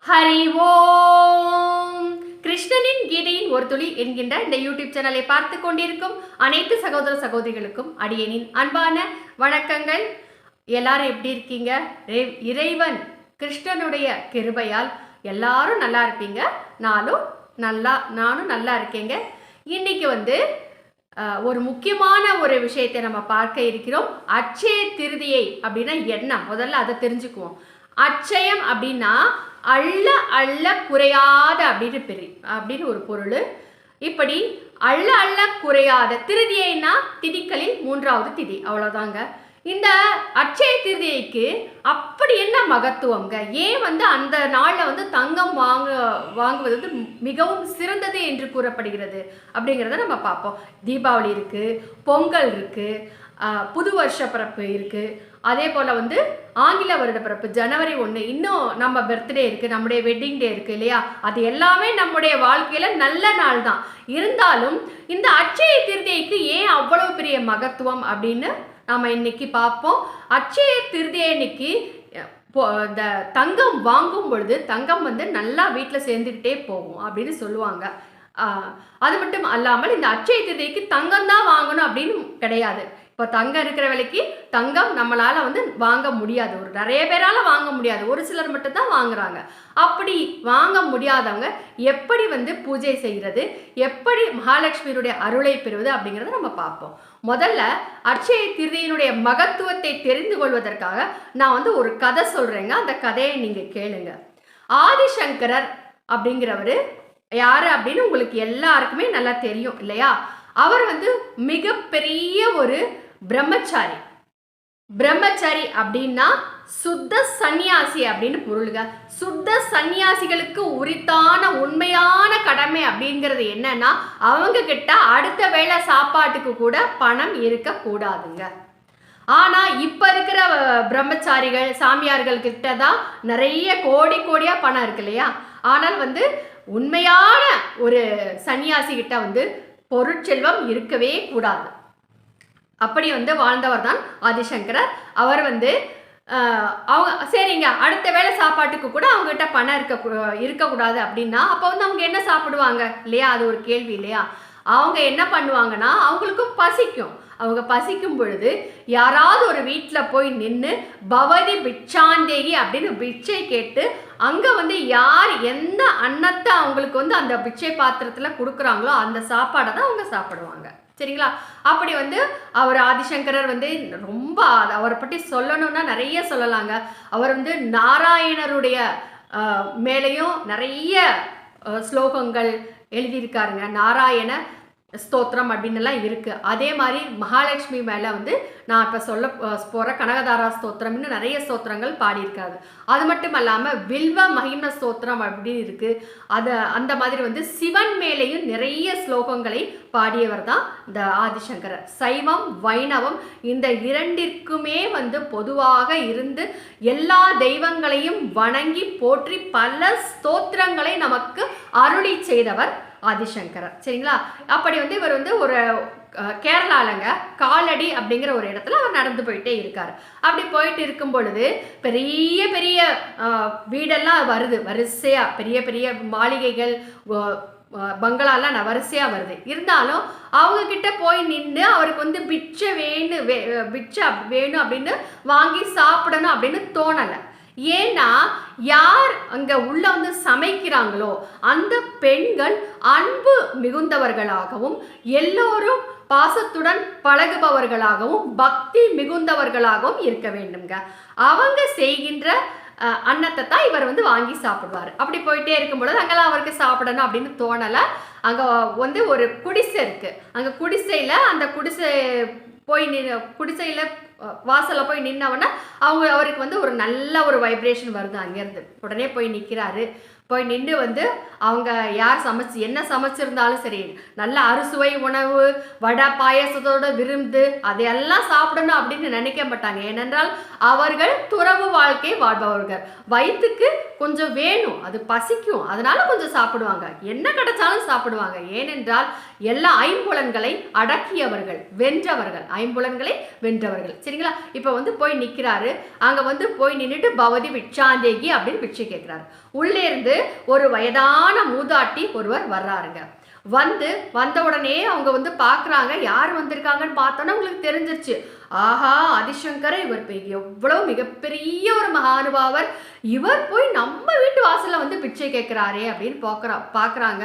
ஹரி ஓம். கிருஷ்ணனின் கீதையின் ஒரு துளி என்கின்ற இந்த யூடியூப் சேனலை பார்த்து கொண்டிருக்கும் அனைத்து சகோதர சகோதரிகளுக்கும் அடியேனின் அன்பான வணக்கங்கள். எல்லாரும் எப்படி இருக்கீங்க? இறைவன் கிருஷ்ணனுடைய கிருபையால் எல்லாரும் நல்லா இருப்பீங்க. நானும் நல்லா இருக்கேங்க. இன்னைக்கு ஒரு முக்கியமான ஒரு விஷயத்தை நம்ம பார்க்க இருக்கிறோம். அட்சய திருதியை அப்படின்னா என்ன? முதல்ல அதை தெரிஞ்சுக்குவோம். அட்சயம் அப்படின்னா அள்ள அள்ள குறையாத அப்படின்னு ஒரு பொருள். இப்படி அள்ள அள்ள குறையாத திருதியைனா திதிகளில் 3வது திதி, அவ்வளோதாங்க. இந்த அட்சய திருதியைக்கு அப்படி என்ன மகத்துவங்க? ஏன் அந்த நாளில் தங்கம் வாங்குவது மிகவும் சிறந்தது என்று கூறப்படுகிறது அப்படிங்கிறத நம்ம பார்ப்போம். தீபாவளி இருக்குது, பொங்கல் இருக்குது, புது வருஷ பிறப்பு இருக்குது, அதே போல் ஆங்கில வருட பிறப்பு ஜனவரி 1, இன்னும் நம்ம பர்த்டே இருக்குது, நம்முடைய வெட்டிங் டே இருக்குது இல்லையா? அது எல்லாமே நம்முடைய வாழ்க்கையில் நல்ல நாள் தான். இருந்தாலும் இந்த அட்சய திருதியைக்கு ஏன் அவ்வளவு பெரிய மகத்துவம் அப்படின்னு நாம் இன்னைக்கு பார்ப்போம். அட்சய திருதியை இன்னைக்கு இந்த தங்கம் வாங்கும் பொழுது தங்கம் நல்லா வீட்டில் சேர்ந்துக்கிட்டே போகும் அப்படின்னு சொல்லுவாங்க. அது மட்டும் அல்லாமல் இந்த அட்சய திருதியைக்கு தங்கம் தான் வாங்கணும் அப்படின்னு கிடையாது. இப்போ தங்கம் இருக்கிற விலைக்கு தங்கம் நம்மளால் வாங்க முடியாது. நிறைய பேரால் வாங்க முடியாது, ஒரு சிலர் மட்டும்தான் வாங்குறாங்க. அப்படி வாங்க முடியாதவங்க எப்படி பூஜை செய்கிறது, எப்படி மகாலட்சுமியுடைய அருளை பெறுவது அப்படிங்கிறத நம்ம பார்ப்போம். முதல்ல அட்சய திருதியினுடைய மகத்துவத்தை தெரிந்து கொள்வதற்காக நான் ஒரு கதை சொல்கிறேங்க. அந்த கதையை நீங்கள் கேளுங்க. ஆதிசங்கரர் அப்படிங்கிறவர் யார் அப்படின்னு உங்களுக்கு எல்லாருக்குமே நல்லா தெரியும் இல்லையா? அவர் மிகப்பெரிய ஒரு பிரம்மச்சாரி. பிரம்மச்சாரி அப்படின்னா சுத்த சன்னியாசி அப்படின்னு பொருளுங்க. சுத்த சன்னியாசிகளுக்கு உரித்தான உண்மையான கடமை அப்படிங்கிறது என்னன்னா, அவங்க கிட்ட அடுத்த வேளை சாப்பாட்டுக்கு கூட பணம் இருக்கக்கூடாதுங்க. ஆனால் இப்போ இருக்கிற பிரம்மச்சாரிகள் சாமியார்கள் கிட்ட தான் நிறைய கோடியா பணம் இருக்கு இல்லையா? ஆனால் உண்மையான ஒரு சன்னியாசி கிட்ட பொருட்செல்வம் இருக்கவே கூடாது. அப்படி வாழ்ந்தவர் தான் ஆதிசங்கரர். அவர் அவங்க சரிங்க, அடுத்த வேளை சாப்பாட்டுக்கு கூட அவங்ககிட்ட பணம் இருக்கக்கூடாது அப்படின்னா அப்போ அவங்க என்ன சாப்பிடுவாங்க இல்லையா? அது ஒரு கேள்வி இல்லையா? அவங்க என்ன பண்ணுவாங்கன்னா, அவங்களுக்கும் பசிக்கும். அவங்க பசிக்கும் பொழுது யாராவது ஒரு வீட்டில் போய் நின்று பவதி பிச்சாந்தேகி அப்படின்னு பிச்சை கேட்டு அங்கே யார் எந்த அன்னத்தை அவங்களுக்கு அந்த பிச்சை பாத்திரத்தில் கொடுக்குறாங்களோ அந்த சாப்பாடை தான் அவங்க சாப்பிடுவாங்க. சரிங்களா? அப்படி அவர் ஆதிசங்கரர் ரொம்ப அவரை பற்றி சொல்லணும்னா நிறைய சொல்லலாங்க. அவர் நாராயணருடைய மேலேயும் நிறைய ஸ்லோகங்கள் எழுதியிருக்காருங்க. நாராயண ஸ்தோத்திரம் அப்படின்னுலாம் இருக்குது. அதே மாதிரி மகாலட்சுமி மேலே நான் இப்போ சொல்ல போகிற கனகதாரா ஸ்தோத்திரம்னு நிறைய ஸ்தோத்திரங்கள் பாடியிருக்காரு. அது மட்டும் இல்லாமல் வில்வ மகிம ஸ்தோத்திரம் அப்படின்னு இருக்குது. அந்த மாதிரி சிவன் மேலேயும் நிறைய ஸ்லோகங்களை பாடியவர் தான் இந்த ஆதிசங்கரர். சைவம் வைணவம் இந்த இரண்டிற்குமே பொதுவாக இருந்து எல்லா தெய்வங்களையும் வணங்கி போற்றி பல ஸ்தோத்திரங்களை நமக்கு அருளி செய்தவர் ஆதிசங்கரர். சரிங்களா? அப்படி இவர் ஒரு கேரளாலங்க காலடி அப்படிங்கிற ஒரு இடத்துல அவர் நடந்து போயிட்டே இருக்காரு. அப்படி போயிட்டு இருக்கும் பொழுது பெரிய பெரிய வீடெல்லாம் வருது, வரிசையா பெரிய பெரிய மாளிகைகள் பங்களாலாம் வரிசையா வருது. இருந்தாலும் அவங்க கிட்ட போய் நின்று அவருக்கு பிச்சை வேணும் அப்படின்னு வாங்கி சாப்பிடணும் அப்படின்னு தோணலை. ஏன்னா யார் அங்கே உள்ள சமைக்கிறாங்களோ அந்த பெண்கள் அன்பு மிகுந்தவர்களாகவும் எல்லோரும் பாசத்துடன் பழகுபவர்களாகவும் பக்தி மிகுந்தவர்களாகவும் இருக்க வேண்டுங்க. அவங்க செய்கின்ற அன்னத்தை தான் இவர் வாங்கி சாப்பிடுவார். அப்படி போயிட்டே இருக்கும் பொழுது அங்கெல்லாம் அவருக்கு சாப்பிடணும் அப்படின்னு தோணலை. அங்கே ஒரு குடிசை இருக்குது. அங்கே குடிசையில் அந்த குடிசையில் வாசலில் போய் நின்னவொன்னே அவருக்கு ஒரு நல்ல ஒரு வைப்ரேஷன் வருது. அங்கேருந்து உடனே போய் நிற்கிறாரு. போய் நின்று அவங்க யார் என்ன சமைச்சிருந்தாலும் சரி, நல்ல அறுசுவை உணவு வடை பாயசத்தோட விருந்து அதையெல்லாம் சாப்பிடணும் அப்படின்னு நினைக்க மாட்டாங்க. ஏனென்றால் அவர்கள் துறவு வாழ்க்கை வாழ்பவர்கள். வயிற்றுக்கு கொஞ்சம் வேணும், அது பசிக்கும், அதனால கொஞ்சம் சாப்பிடுவாங்க. என்ன கிடைச்சாலும் சாப்பிடுவாங்க. ஏனென்றால் எல்லா ஐம்புலன்களை அடக்கியவர்கள், வென்றவர்கள், ஐம்புலன்களை வென்றவர்கள். சரிங்களா. இப்போ வந்து போய் நிற்கிறாரு. அங்கே வந்து போய் நின்றுட்டு பவதி பிட்சாந்தேகி அப்படின்னு பிட்சை கேட்குறாரு. உள்ளே இருந்து ஒரு வயதான மூதாட்டி ஒருவர் வர்றாருங்க. வந்த உடனே அவங்க வந்து பார்க்குறாங்க. யார் வந்திருக்காங்கன்னு பார்த்தோன்னா உங்களுக்கு தெரிஞ்சிருச்சு. ஆஹா, ஆதிசங்கர இவர் எவ்வளவு மிகப்பெரிய ஒரு மகானுபாவர், இவர் போய் நம்ம வீட்டு வாசல்ல வந்து பிச்சை கேட்குறாரே அப்படின்னு பார்க்குறாங்க.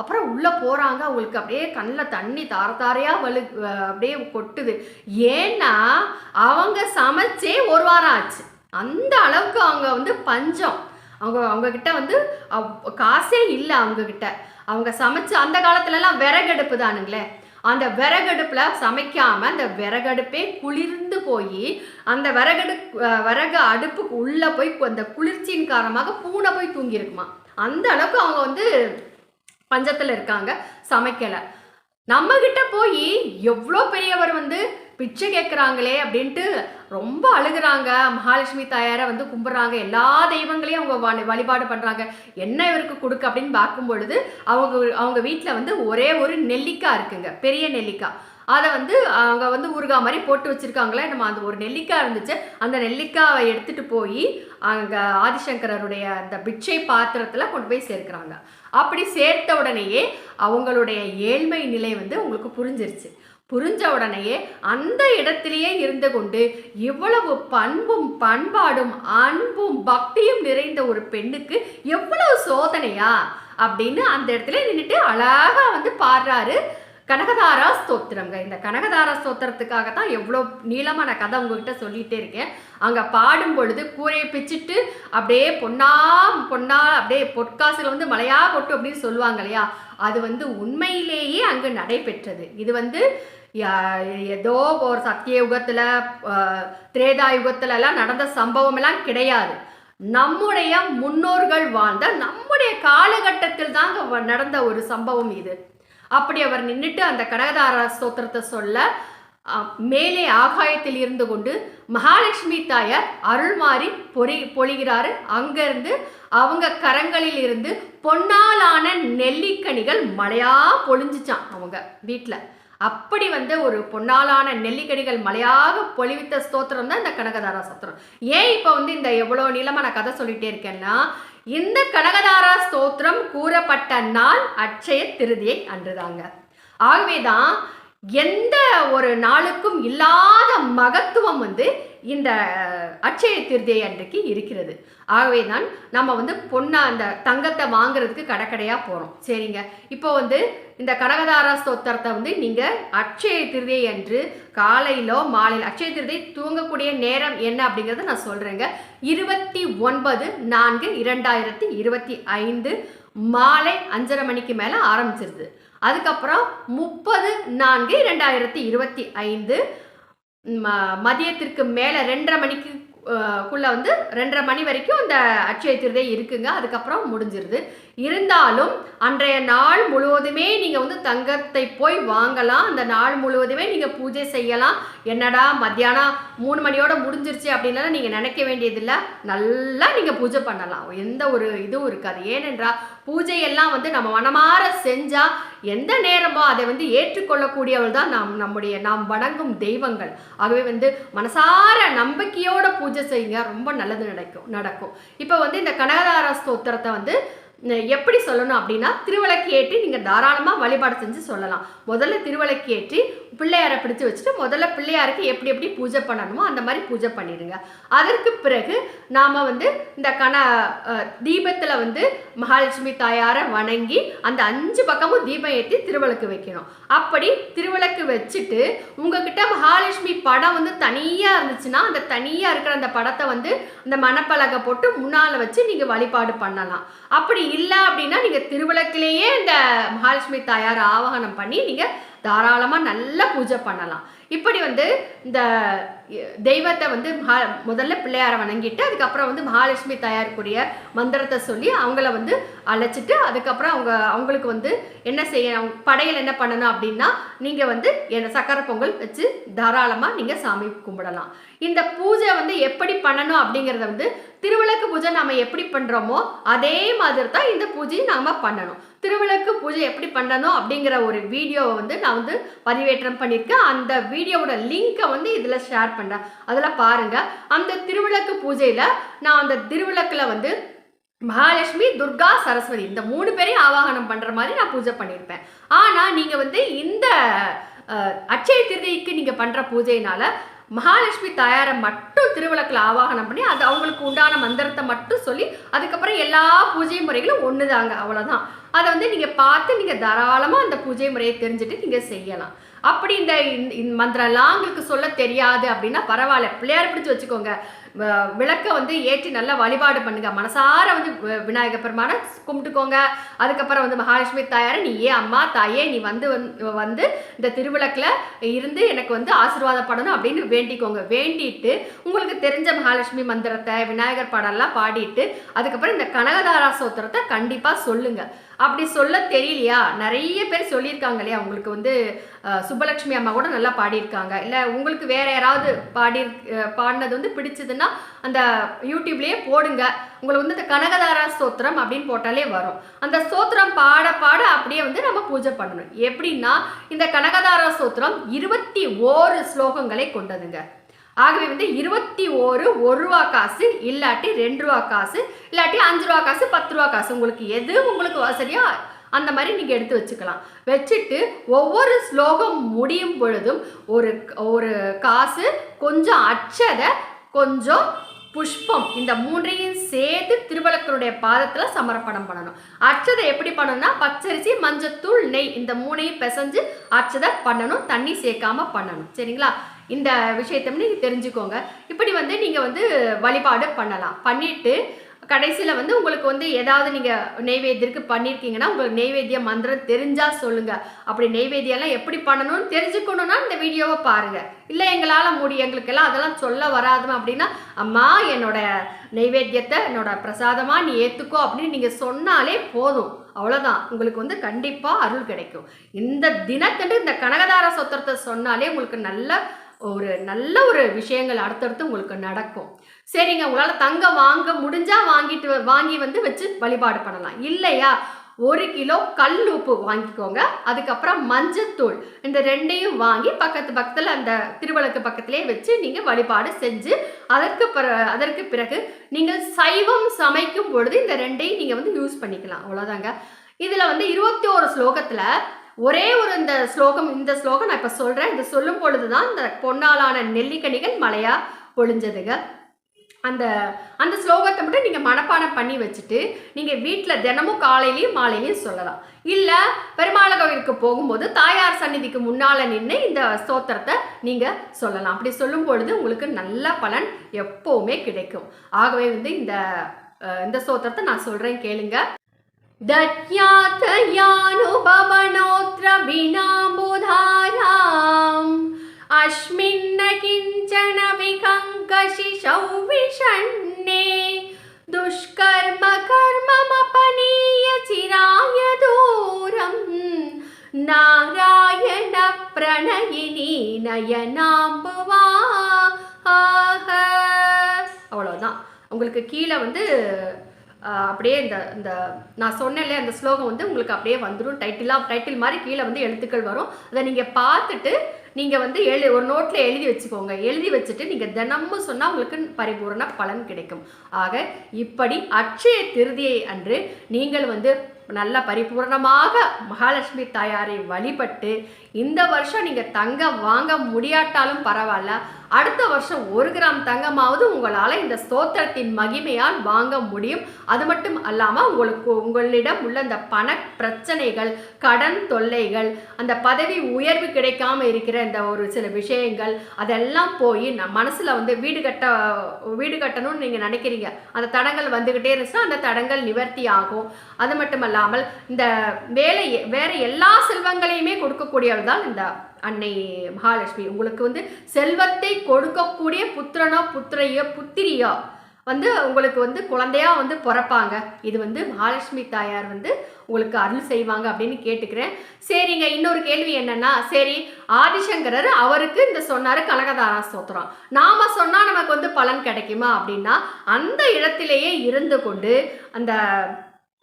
அப்புறம் உள்ளே போகிறாங்க. அவங்களுக்கு அப்படியே கண்ணில் தண்ணி தாரையாக அப்படியே கொட்டுது. ஏன்னா அவங்க சமைச்சே ஒரு வாரம் ஆச்சு. அந்த அளவுக்கு அவங்க வந்து பஞ்சம். அவங்கக்கிட்ட வந்து காசே இல்லை. அவங்கக்கிட்ட அவங்க சமைச்சு அந்த காலத்துலலாம் விறகடுப்பு தானுங்களே, அந்த விறகடுப்பில் சமைக்காமல் அந்த விறகடுப்பே குளிர்ந்து போய் அந்த விறகு அடுப்புக்கு உள்ளே போய் அந்த குளிர்ச்சியின் காரணமாக பூனை போய் தூங்கியிருக்குமா. அந்த அளவுக்கு அவங்க வந்து பஞ்சத்தில் இருக்காங்க, சமைக்கலை. நம்மக்கிட்ட போய் எவ்வளோ பெரியவர் வந்து பிச்சை கேட்குறாங்களே அப்படின்ட்டு ரொம்ப அழுகுறாங்க. மகாலட்சுமி தாயாரை வந்து கும்பிட்றாங்க. எல்லா தெய்வங்களையும் அவங்க வழிபாடு பண்ணுறாங்க. என்ன இவருக்கு கொடுக்க அப்படின்னு பார்க்கும் பொழுது அவங்க வீட்டில் வந்து ஒரே ஒரு நெல்லிக்காய் இருக்குங்க, பெரிய நெல்லிக்காய். அதை வந்து அவங்க வந்து ஊறுகாய் மாதிரி போட்டு வச்சுருக்காங்களே. நம்ம அந்த ஒரு நெல்லிக்காய் இருந்துச்சு. அந்த நெல்லிக்காவை எடுத்துகிட்டு போய் அங்கே ஆதிசங்கரருடைய அந்த பிட்சை பாத்திரத்தில் கொண்டு போய் சேர்க்குறாங்க. அப்படி சேர்த்த உடனேயே அவங்களுடைய ஏழ்மை நிலை வந்து உங்களுக்கு புரிஞ்சிருச்சு. புரிஞ்ச உடனேயே அந்த இடத்திலேயே இருந்து கொண்டு இவ்வளவு பண்பும் பண்பாடும் அன்பும் பக்தியும் நிறைந்த ஒரு பெண்ணுக்கு எவ்வளவு சோதனையா அப்படின்னு அந்த இடத்துல நின்றுட்டு அழகா வந்து பாடுறாரு கனகதாரா ஸ்தோத்திரங்க. இந்த கனகதாரா ஸ்தோத்திரத்துக்காக தான் எவ்வளோ நீளமான கதை உங்ககிட்ட சொல்லிகிட்டே இருக்கேன். அங்கே பாடும் பொழுது கூரையை பிச்சுட்டு அப்படியே பொன்னா அப்படியே பொற்காசுல வந்து மலையா கொட்டு அப்படின்னு சொல்லுவாங்க இல்லையா, அது வந்து உண்மையிலேயே அங்கு நடைபெற்றது. இது வந்து ஏதோ ஒரு சத்திய யுகத்தில் திரேதா யுகத்துல எல்லாம் நடந்த சம்பவம் எல்லாம் கிடையாது. நம்முடைய முன்னோர்கள் வாழ்ந்த நம்முடைய காலகட்டத்தில் தாங்க நடந்த ஒரு சம்பவம் இது. அப்படி அவர் நின்றுட்டு அந்த கனகதாரா ஸ்தோத்திரத்தை சொல்ல மேலே ஆகாயத்தில் இருந்து கொண்டு மகாலட்சுமி தாயார் அருள்மாறி பொழிகிறாரு. அங்கிருந்து அவங்க கரங்களில் இருந்து பொன்னாலான நெல்லிக்கனிகள் மழையா பொழிஞ்சிச்சான் அவங்க வீட்டில். அப்படி வந்து ஒரு பொன்னாலான நெல்லிக்கனிகள் மலையாக பொழிவித்த ஸ்தோத்திரம் தான் இந்த கனகதாரா ஸ்தோத்திரம். ஏன் இப்போ வந்து இந்த எவ்வளோ நீளமாக நான் கதை சொல்லிட்டே இருக்கேன்னா, இந்த கனகதாரா ஸ்தோத்திரம் கூறப்பட்ட நாள் அட்சய திருதியை அன்றுதாங்க. ஆகவேதான் எந்த ஒரு நாளுக்கும் இல்லாத மகத்துவம் வந்து இந்த அட்சய திருதியை அன்றைக்கு இருக்கிறது. ஆகவே தான் நம்ம வந்து அந்த தங்கத்தை வாங்குறதுக்கு கடைக்கடையாக போகிறோம். சரிங்க, இப்போ வந்து இந்த கனகதாரா ஸ்தோத்திரத்தை வந்து நீங்கள் அட்சய திருதியை அன்று காலையிலோ மாலையில், அட்சய திருதியை தூங்கக்கூடிய நேரம் என்ன அப்படிங்கிறத நான் சொல்கிறேங்க. 29/4/2025 மாலை 5:30 மணிக்கு மேலே ஆரம்பிச்சிருது. அதுக்கப்புறம் 30/4/2025 மதியத்திற்கு மேலே 2:30 மணிக்குள்ள வந்து 2:30 மணி வரைக்கும் அந்த அட்சய திருதை இருக்குங்க. அதுக்கப்புறம் முடிஞ்சிருது. இருந்தாலும் அன்றைய நாள் முழுவதுமே நீங்கள் வந்து தங்கத்தை போய் வாங்கலாம். அந்த நாள் முழுவதுமே நீங்கள் பூஜை செய்யலாம். என்னடா மத்தியானம் 3 மணியோட முடிஞ்சிருச்சு அப்படின்னாலும் நீங்கள் நினைக்க வேண்டியதில்லை. நல்லா நீங்கள் பூஜை பண்ணலாம். எந்த ஒரு இதுவும் இருக்காது. ஏனென்றால் பூஜையெல்லாம் வந்து நம்ம மனமாற செஞ்சால் எந்த நேரமோ அதை வந்து ஏற்றுக்கொள்ளக்கூடியவள் தான் நாம் வணங்கும் தெய்வங்கள். ஆகவே வந்து மனசார நம்பிக்கையோட பூஜை செய்யுங்க, ரொம்ப நல்லது நடக்கும். இப்போ வந்து இந்த கனகதாரா ஸ்தோத்திரத்தை வந்து எப்படி சொல்லணும் அப்படின்னா, திருவிளக்கு ஏற்றி நீங்கள் தாராளமாக வழிபாடு செஞ்சு சொல்லலாம். முதல்ல திருவிளக்கு ஏற்றி பிள்ளையாரை பிடிச்சி வச்சுட்டு முதல்ல பிள்ளையாருக்கு எப்படி பூஜை பண்ணணுமோ அந்த மாதிரி பூஜை பண்ணிடுங்க. அதற்கு பிறகு நாம் வந்து இந்த தீபத்தில் வந்து மகாலட்சுமி தாயாரை வணங்கி அந்த 5 பக்கமும் தீபம் ஏற்றி திருவிளக்கு வைக்கணும். அப்படி திருவிளக்கு வச்சுட்டு உங்ககிட்ட மகாலட்சுமி படம் வந்து தனியாக இருந்துச்சுன்னா அந்த தனியாக இருக்கிற அந்த படத்தை வந்து அந்த மணப்பலகை போட்டு முன்னால் வச்சு நீங்கள் வழிபாடு பண்ணலாம். அப்படி இல்லை அப்படின்னா நீங்கள் திருவிளக்கிலேயே இந்த மகாலட்சுமி தாயார் ஆவாகனம் பண்ணி நீங்கள் தாராளமாக நல்லா பூஜை பண்ணலாம். இப்படி வந்து இந்த தெய்வத்தை வந்து முதல்ல பிள்ளையாரை வணங்கிட்டு அதுக்கப்புறம் வந்து மகாலட்சுமி தாயாருக்குரிய மந்திரத்தை சொல்லி அவங்கள வந்து அழைச்சிட்டு அதுக்கப்புறம் அவங்களுக்கு வந்து என்ன செய்ய படையல் என்ன பண்ணணும் அப்படின்னா, நீங்கள் வந்து சக்கரை பொங்கல் வச்சு தாராளமாக நீங்கள் சாமி கும்பிடலாம். இந்த பூஜை வந்து எப்படி பண்ணணும் அப்படிங்கிறத வந்து திருவிளக்கு பூஜை நம்ம எப்படி பண்ணுறோமோ அதே மாதிரி தான் இந்த பூஜையை நாம் பண்ணணும். திருவிளக்கு பூஜை எப்படி பண்ணணும் அப்படிங்கிற ஒரு வீடியோவை வந்து நான் வந்து பதிவேற்றம் பண்ணியிருக்கேன். அந்த வீடியோவோட லிங்கை வந்து இதில் ஷேர் பண்ணுறேன், அதில் பாருங்கள். அந்த திருவிளக்கு பூஜையில் நான் அந்த திருவிளக்கில் வந்து மகாலட்சுமி, துர்கா, சரஸ்வதி இந்த 3 பேரையும் ஆவாகனம் பண்ணுற மாதிரி நான் பூஜை பண்ணியிருப்பேன். ஆனால் நீங்கள் வந்து இந்த அட்சய திருதிக்கு நீங்கள் பண்ணுற பூஜையினால மகாலட்சுமி தாயாரை மட்டும் திருவிளக்கில் ஆவாகனம் பண்ணி அது அவங்களுக்கு உண்டான மந்திரத்தை மட்டும் சொல்லி அதுக்கப்புறம் எல்லா பூஜை முறைகளும் ஒன்று தாங்க, அவ்வளோதான். அதை வந்து நீங்கள் பார்த்து நீங்கள் தாராளமாக அந்த பூஜை முறையை தெரிஞ்சுட்டு நீங்கள் செய்யலாம். அப்படி இந்த மந்திரம்லாம் உங்களுக்கு சொல்ல தெரியாது அப்படின்னா பரவாயில்ல, பிள்ளையார் பிடிச்சி வச்சுக்கோங்க. விளக்க வந்து ஏற்றி நல்லா வழிபாடு பண்ணுங்க. மனசார வந்து விநாயகர் பெருமானை கும்பிட்டுக்கோங்க. அதுக்கப்புறம் வந்து மகாலட்சுமி தாயாரை, நீ அம்மா தாயே நீ வந்து இந்த திருவிளக்கில் இருந்து எனக்கு வந்து ஆசீர்வாதப்படணும் அப்படின்னு வேண்டிக்கோங்க. வேண்டிட்டு உங்களுக்கு தெரிஞ்ச மகாலட்சுமி மந்திரத்தை விநாயகர் பாடலாம் பாடிட்டு அதுக்கப்புறம் இந்த கனகதாரா ஸ்தோத்திரத்தை கண்டிப்பாக சொல்லுங்க. அப்படி சொல்ல தெரியலையா, நிறைய பேர் சொல்லியிருக்காங்க இல்லையா, உங்களுக்கு வந்து சுப்பலட்சுமி அம்மா கூட நல்லா பாடியிருக்காங்க. இல்லை உங்களுக்கு வேற யாராவது பாடினது வந்து பிடிச்சதுன்னா அந்த யூடியூப்லேயே போடுங்க. உங்களுக்கு வந்து இந்த கனகதாரா ஸ்தோத்திரம் அப்படின்னு போட்டாலே வரும். அந்த ஸ்தோத்திரம் பாட பாட அப்படியே வந்து நம்ம பூஜை பண்ணணும். எப்படின்னா இந்த கனகதாரா ஸ்தோத்திரம் 21 ஸ்லோகங்களை கொண்டதுங்க. ஆகவே வந்து 21 1 ரூபா காசு, இல்லாட்டி 2 ரூபா காசு, இல்லாட்டி 5 ரூபா காசு, 10 ரூபா காசு, உங்களுக்கு எது உங்களுக்கு வசதியோ அந்த மாதிரி நீங்கள் எடுத்து வச்சுக்கலாம். வச்சுட்டு ஒவ்வொரு ஸ்லோகம் முடியும் பொழுதும் ஒரு காசு, கொஞ்சம் அட்சதை, கொஞ்சம் புஷ்பம், இந்த 3ஐயும் சேர்த்து திருவிளக்கருடைய பாதத்தில் சமர்ப்பணம் பண்ணணும். அட்சதை எப்படி பண்ணணும்னா பச்சரிசி, மஞ்சத்தூள், நெய் இந்த 3ஐயும் பிசைஞ்சு அட்சதை பண்ணணும். தண்ணி சேர்க்காம பண்ணணும். சரிங்களா? இந்த விஷயத்தை நீங்கள் தெரிஞ்சுக்கோங்க. இப்படி வந்து நீங்கள் வந்து வழிபாடு பண்ணலாம். பண்ணிட்டு கடைசியில் வந்து உங்களுக்கு வந்து ஏதாவது நீங்கள் நெய்வேத்தியத்துக்கு பண்ணியிருக்கீங்கன்னா உங்களுக்கு நெய்வேத்திய மந்திரம் தெரிஞ்சால் சொல்லுங்கள். அப்படி நெய்வேத்தியெல்லாம் எப்படி பண்ணணும்னு தெரிஞ்சுக்கணுன்னா இந்த வீடியோவை பாருங்கள். இல்லை எங்களால் எங்களுக்கெல்லாம் அதெல்லாம் சொல்ல வராதுமா அப்படின்னா, அம்மா என்னோட நெய்வேத்தியத்தை என்னோட பிரசாதமாக நீ ஏற்றுக்கோ அப்படின்னு நீங்கள் சொன்னாலே போதும். அவ்வளோதான், உங்களுக்கு வந்து கண்டிப்பாக அருள் கிடைக்கும். இந்த தினத்தன்று இந்த கனகதார ஸ்தோத்திரத்தை சொன்னாலே உங்களுக்கு நல்ல ஒரு விஷயங்கள் அடுத்தடுத்து உங்களுக்கு நடக்கும். சரிங்க, உங்களால் தங்கம் வாங்க முடிஞ்சால் வாங்கி வந்து வச்சு வழிபாடு பண்ணலாம். இல்லையா 1 கிலோ கல் உப்பு வாங்கிக்கோங்க. அதுக்கப்புறம் மஞ்சத்தூள், இந்த 2ஐயும் வாங்கி பக்கத்தில் அந்த திருவிளக்கு பக்கத்திலே வச்சு நீங்கள் வழிபாடு செஞ்சு அதற்கு பிறகு நீங்கள் சைவம் சமைக்கும் பொழுது இந்த 2ஐயும் நீங்கள் வந்து யூஸ் பண்ணிக்கலாம். அவ்வளோதாங்க. இதில் வந்து 21 ஸ்லோகத்தில் ஒரே ஒரு இந்த ஸ்லோகம் நான் இப்போ சொல்கிறேன். இது சொல்லும் பொழுது தான் இந்த பொன்னாலான நெல்லிக்கனிகள் மழையா பொழிஞ்சதுங்க. அந்த ஸ்லோகத்தை மட்டும் நீங்கள் மனப்பாடம் பண்ணி வச்சுட்டு நீங்கள் வீட்டில் தினமும் காலையிலையும் மாலையிலையும் சொல்லலாம். இல்லை பெருமாள் கோவிலுக்கு போகும்போது தாயார் சந்நிதிக்கு முன்னால் நின்று இந்த ஸ்தோத்திரத்தை நீங்கள் சொல்லலாம். அப்படி சொல்லும் பொழுது உங்களுக்கு நல்ல பலன் எப்போவுமே கிடைக்கும். ஆகவே வந்து இந்த ஸ்தோத்திரத்தை நான் சொல்கிறேன், கேளுங்க. दत्यातयानुभवनोऽत्र विनाम्बुधाराम् अस्मिन्न किञ्चन विकङ्कशिशौ विषण्णे दुष्कर्म कर्ममपनीय चिराय दूरम् नारायण प्रणयिनी नयनाम्बुवा. அவ்வளோதான். உங்களுக்கு கீழே வந்து அப்படியே இந்த நான் சொன்னேன்ல அந்த ஸ்லோகம் வந்து உங்களுக்கு அப்படியே வந்துடும். டைட்டில் மாதிரி கீழே வந்து எழுத்துக்கள் வரும். அதை நீங்கள் பார்த்துட்டு நீங்கள் வந்து ஒரு நோட்டில் எழுதி வச்சுக்கோங்க. எழுதி வச்சுட்டு நீங்கள் தினமும் சொன்னால் உங்களுக்கு பரிபூரண பலன் கிடைக்கும். ஆக இப்படி அட்சய திருதியை அன்று நீங்கள் வந்து நல்ல பரிபூர்ணமாக மகாலட்சுமி தாயாரை வழிபட்டு இந்த வருஷம் நீங்கள் தங்கம் வாங்க முடியாட்டாலும் பரவாயில்ல, அடுத்த வருஷம் 1 கிராம் தங்கமாவது உங்களால் இந்த ஸ்தோத்திரத்தின் மகிமையால் வாங்க முடியும். அது மட்டும் அல்லாமல் உங்களிடம் உள்ள அந்த பண பிரச்சனைகள், கடன் தொல்லைகள், அந்த பதவி உயர்வு கிடைக்காம இருக்கிற இந்த ஒரு சில விஷயங்கள் அதெல்லாம் போய் மனசில் வந்து வீடு கட்டணும்னு நீங்கள் நினைக்கிறீங்க, அந்த தடங்கள் வந்துக்கிட்டே இருந்துச்சுன்னா அந்த தடங்கள் நிவர்த்தி ஆகும். அது மட்டும் அல்லாமல் இந்த வேற எல்லா செல்வங்களையுமே கொடுக்கக்கூடியவர் தான் இந்த அன்னை மகாலட்சுமி. உங்களுக்கு வந்து செல்வத்தை கொடுக்கக்கூடிய புத்திரனோ புத்திரியோ வந்து உங்களுக்கு வந்து குழந்தையா வந்து பிறப்பாங்க. இது வந்து மகாலட்சுமி தாயார் வந்து உங்களுக்கு அருள் செய்வாங்க அப்படின்னு கேட்டுக்கிறேன். சரிங்க, இன்னொரு கேள்வி என்னன்னா, சரி ஆதிசங்கரர் அவருக்கு இந்த சொன்னாரு கனகதாரா ஸ்தோத்திரம், நாம சொன்னா நமக்கு வந்து பலன் கிடைக்குமா அப்படின்னா, அந்த இடத்திலேயே இருந்து கொண்டு அந்த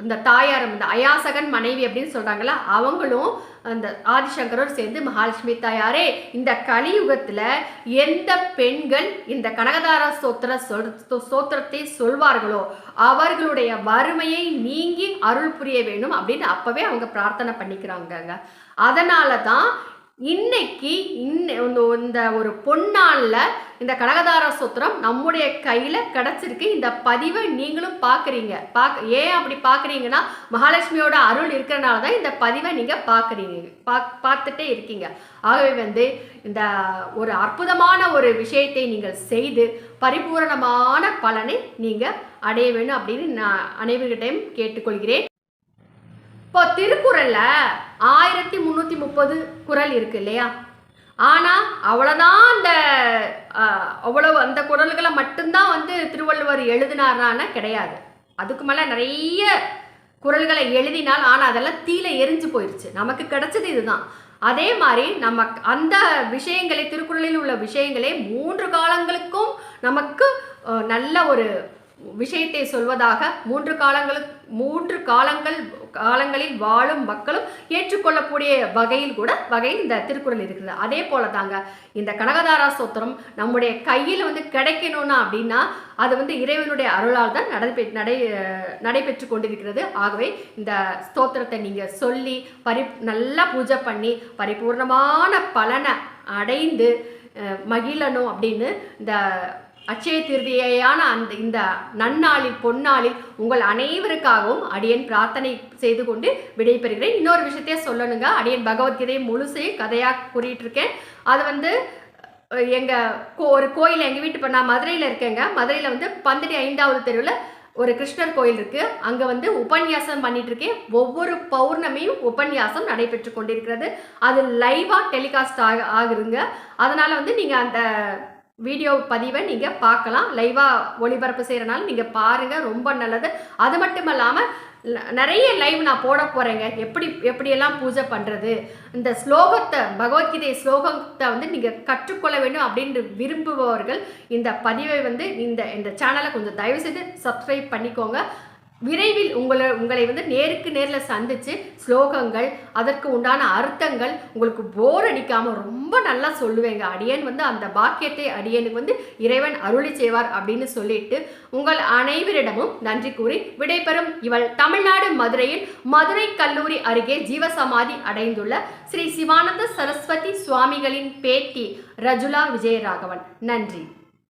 இந்த தாயார் இந்த அயாசகன் மனைவி அப்படின்னு சொல்றாங்களா, அவங்களும் அந்த ஆதிசங்கரோடு சேர்ந்து மகாலட்சுமி தாயாரே, இந்த கலியுகத்துல எந்த பெண்கள் இந்த கனகதார ஸ்தோத்திரத்தை சொல்வார்களோ அவர்களுடைய வறுமையை நீங்கி அருள் புரிய வேணும் அப்படின்னு அப்பவே அவங்க பிரார்த்தனை பண்ணிக்கிறாங்க. அதனால தான் இன்னைக்கு இந்த ஒரு பொன்னாள்ல இந்த கனகதார ஸ்தோத்திரம் நம்முடைய கையில கிடைச்சிருக்கு. இந்த பதிவை நீங்களும் பாக்குறீங்க. ஏன் அப்படி பாக்குறீங்கன்னா, மகாலட்சுமியோட அருள் இருக்கிறனால தான் இந்த பதிவை நீங்க பார்த்துட்டே இருக்கீங்க. ஆகவே இந்த ஒரு அற்புதமான ஒரு விஷயத்தை நீங்கள் செய்து பரிபூரணமான பலனை நீங்க அடைய வேண்டும் அப்படின்னு நான் அனைவர்கிட்டையும் கேட்டுக்கொள்கிறேன். இப்போ திருக்குறள்ல 1330 குறள் இருக்கு இல்லையா? ஆனா அவ்வளவுதான் அந்த குறள்களை மட்டும்தான் திருவள்ளுவர் எழுதினார்னா கிடையாது. அதுக்கு மேல நிறைய குறள்களை எழுதினால், ஆனா அதெல்லாம் தீல எரிஞ்சு போயிருச்சு. நமக்கு கிடைச்சது இதுதான். அதே மாதிரி நம்ம அந்த விஷயங்களை, திருக்குறளில் உள்ள விஷயங்களை 3 காலங்களுக்கும் நமக்கு நல்ல ஒரு விஷயத்தை சொல்வதாக, 3 காலங்களில் வாழும் மக்களும் ஏற்றுக்கொள்ளக்கூடிய வகையில் இந்த திருக்குறள் இருக்குது. அதே போல தாங்க இந்த கனகதாரா ஸ்தோத்திரம் நம்முடைய கையில் கிடைக்கணும்னா அப்படின்னா அது இறைவனுடைய அருளால் தான் நடைபெற்று கொண்டிருக்கிறது. ஆகவே இந்த ஸ்தோத்திரத்தை நீங்க சொல்லி நல்லா பூஜை பண்ணி பரிபூர்ணமான பலனை அடைந்து மகிழணும் அப்படின்னு இந்த அட்சய திருதியான இந்த நன்னாளில் பொன்னாளில் உங்கள் அனைவருக்காகவும் அடியன் பிரார்த்தனை செய்து கொண்டு விடைபெறுகிறேன். இன்னொரு விஷயத்தையே சொல்லணுங்க. அடியன் பகவத்கீதையை முழுசையும் கதையாக கூறிட்டு இருக்கேன். அது ஒரு கோயில் எங்கள் வீட்டு நான் மதுரையில் இருக்கேங்க. மதுரையில் பந்தடி 5வது தெருவில் ஒரு கிருஷ்ணர் கோயில் இருக்கு. அங்கே உபன்யாசம் பண்ணிட்டு இருக்கேன். ஒவ்வொரு பௌர்ணமியும் உபன்யாசம் நடைபெற்று கொண்டிருக்கிறது. அது லைவா டெலிகாஸ்ட் ஆகுதுங்க. அதனால நீங்க அந்த வீடியோ பதிவை நீங்கள் பார்க்கலாம். லைவாக ஒளிபரப்பு செய்கிறனால நீங்கள் பாருங்கள், ரொம்ப நல்லது. அது மட்டும் இல்லாமல் நிறைய லைவ் நான் போட போகிறேங்க. எப்படியெல்லாம் பூஜை பண்ணுறது, இந்த ஸ்லோகத்தை, பகவத்கீதை ஸ்லோகத்தை நீங்கள் கற்றுக்கொள்ள வேண்டும் அப்படின்னு விரும்புபவர்கள் இந்த பதிவை இந்த சேனலை கொஞ்சம் தயவுசெய்து சப்ஸ்கிரைப் பண்ணிக்கோங்க. விரைவில் உங்களை நேருக்கு நேரில் சந்தித்து ஸ்லோகங்கள், அதற்கு உண்டான அர்த்தங்கள் உங்களுக்கு போர் அடிக்காமல் ரொம்ப நல்லா சொல்லுவேங்க. அடியன் அந்த பாக்கியத்தை அடியனுக்கு இறைவன் அருளி செய்வார் அப்படின்னு சொல்லிட்டு உங்கள் அனைவரிடமும் நன்றி கூறி விடைபெறும் இவள் தமிழ்நாடு மதுரையில் மதுரை கல்லூரி அருகே ஜீவசமாதி அடைந்துள்ள ஸ்ரீ சிவானந்த சரஸ்வதி சுவாமிகளின் பேத்தி ரஜுலா விஜயராகவன். நன்றி.